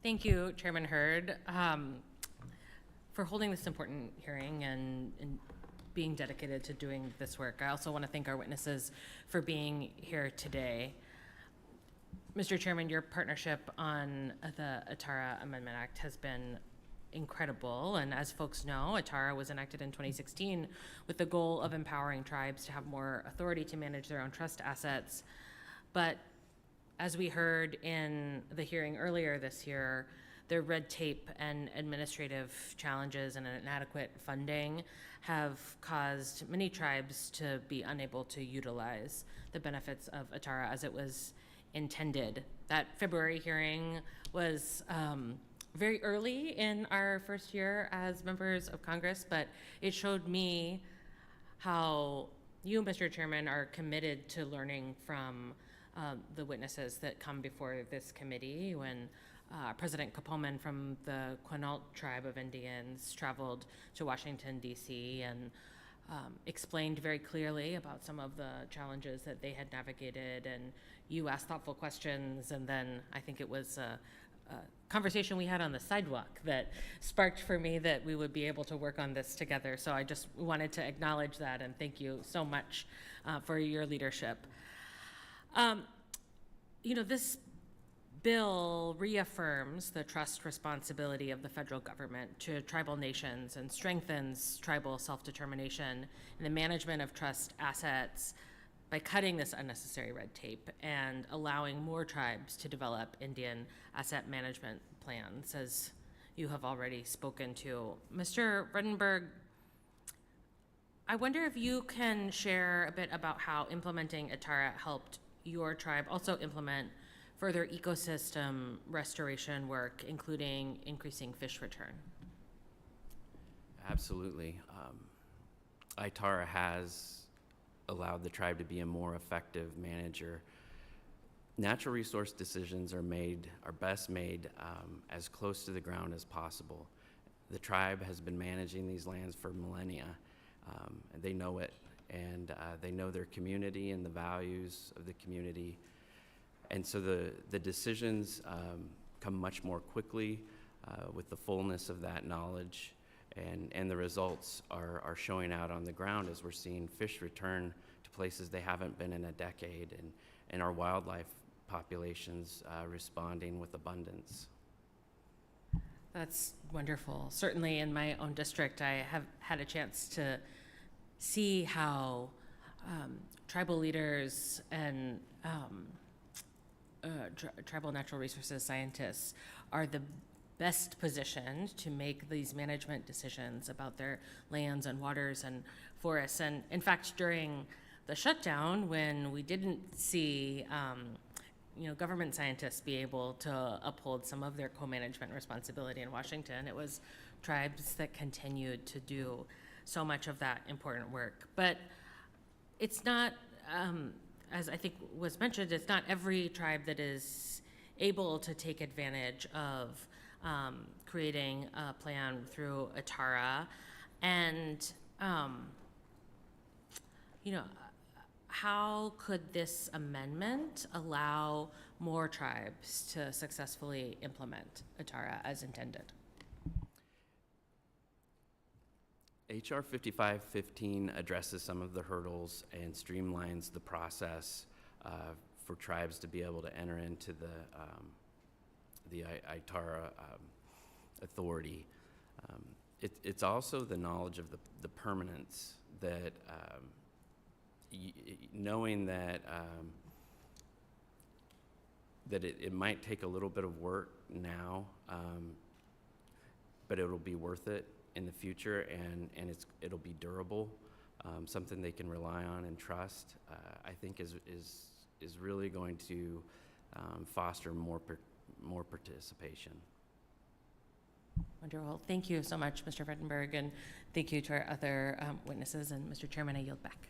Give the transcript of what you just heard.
Thank you, Chairman Hurd, for holding this important hearing and being dedicated to doing this work. I also want to thank our witnesses for being here today. Mr. Chairman, your partnership on the ATARA Amendment Act has been incredible, and as folks know, ATARA was enacted in 2016 with the goal of empowering tribes to have more authority to manage their own trust assets. But as we heard in the hearing earlier this year, the red tape and administrative challenges and inadequate funding have caused many tribes to be unable to utilize the benefits of ATARA as it was intended. That February hearing was very early in our first year as members of Congress, but it showed me how you, Mr. Chairman, are committed to learning from the witnesses that come before this committee. When President Kapoman from the Quinault Tribe of Indians traveled to Washington, D.C. and explained very clearly about some of the challenges that they had navigated, and you asked thoughtful questions, and then I think it was a conversation we had on the sidewalk that sparked for me that we would be able to work on this together. So I just wanted to acknowledge that and thank you so much for your leadership. This bill reaffirms the trust responsibility of the federal government to tribal nations and strengthens tribal self-determination in the management of trust assets by cutting this unnecessary red tape and allowing more tribes to develop Indian asset management plans, as you have already spoken to. Mr. Vredenberg, I wonder if you can share a bit about how implementing ATARA helped your tribe also implement further ecosystem restoration work, including increasing fish return. Absolutely. ATARA has allowed the tribe to be a more effective manager. Natural resource decisions are best made as close to the ground as possible. The tribe has been managing these lands for millennia. And they know it, and they know their community and the values of the community. And so the decisions come much more quickly with the fullness of that knowledge, and the results are showing out on the ground as we're seeing fish return to places they haven't been in a decade, and our wildlife populations responding with abundance. That's wonderful. Certainly in my own district, I have had a chance to see how tribal leaders and tribal natural resources scientists are the best positioned to make these management decisions about their lands and waters and forests. And in fact, during the shutdown, when we didn't see government scientists be able to uphold some of their co-management responsibility in Washington, it was tribes that continued to do so much of that important work. But it's not, as I think was mentioned, it's not every tribe that is able to take advantage of creating a plan through ATARA. And, how could this amendment allow more tribes to successfully implement ATARA as intended? HR 5515 addresses some of the hurdles and streamlines the process for tribes to be able to enter into the ATARA authority. It's also the knowledge of the permanence that knowing that it might take a little bit of work now, but it'll be worth it in the future, and it'll be durable, something they can rely on and trust. I think is really going to foster more participation. Wonderful. Thank you so much, Mr. Vredenberg, and thank you to our other witnesses. And Mr. Chairman, I yield back.